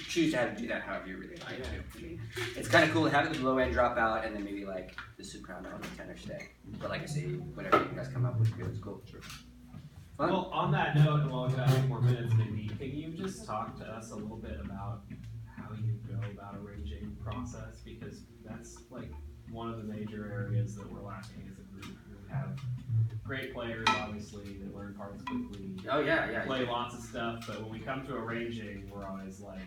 Choose how to do that however you really like to. I mean, it's kind of cool to have the low end drop out and then maybe like the soprano and the tenor stay. But like I say, whatever you guys come up with is cool. Sure. Fun. Well, on that note, and while we've got a few more minutes, maybe can you just talk to us a little bit about how you go about arranging process? Because that's like one of the major areas that we're lacking as a group. We have great players, obviously, that learn parts quickly. Oh yeah. Play lots of stuff, but when we come to arranging, we're always like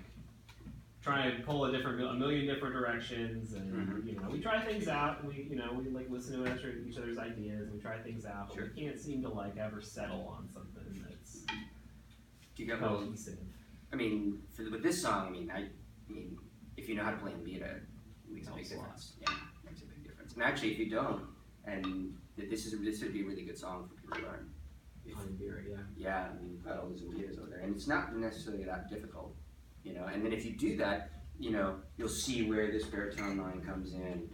trying to pull a million different directions, and you know, we try things out. We like listen to each other's ideas. We try things out, but we can't seem to like ever settle on something that's cohesive. I mean, with this song, I mean, if you know how to play in Mbira, it makes a big difference. Yeah, it makes a big difference. And actually, if you don't, and this would be a really good song for people to learn. On Mbira, yeah. Yeah, I mean, you've got all these Mbiras over there, and it's not necessarily that difficult. You know, and then if you do that, you know, you'll see where this baritone line comes in,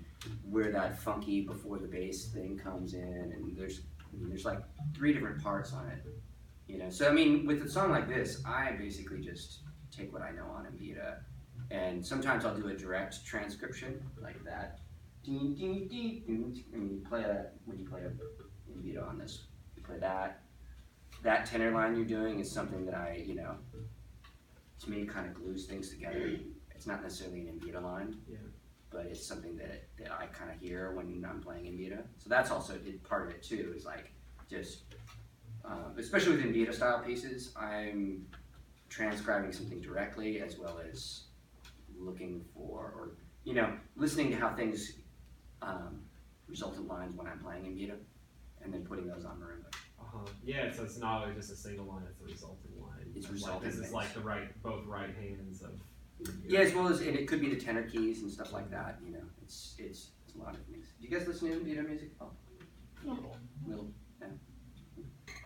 where that funky before the bass thing comes in, and there's like 3 different parts on it. You know, so I mean, with a song like this, I basically just take what I know on Mbira, and sometimes I'll do a direct transcription like that. And you play that when you play a Mbira on this, you play that. That tenor line you're doing is something that I, you know, to me, kind of glues things together. It's not necessarily an Mbira line, but it's something that I kind of hear when I'm playing Mbira. So that's also part of it too, is like just, especially with Mbira style pieces, I'm transcribing something directly as well as looking for, or, you know, listening to how things result in lines when I'm playing Mbira, and then putting those on marimba. Yeah, so it's not always just a single line, it's a resulting line. It's resulting. This is like both right hands of. Yeah, as well as, and it could be the tenor keys and stuff like that. You know, it's a lot of things. Do you guys listen to Mbira music? Oh, little.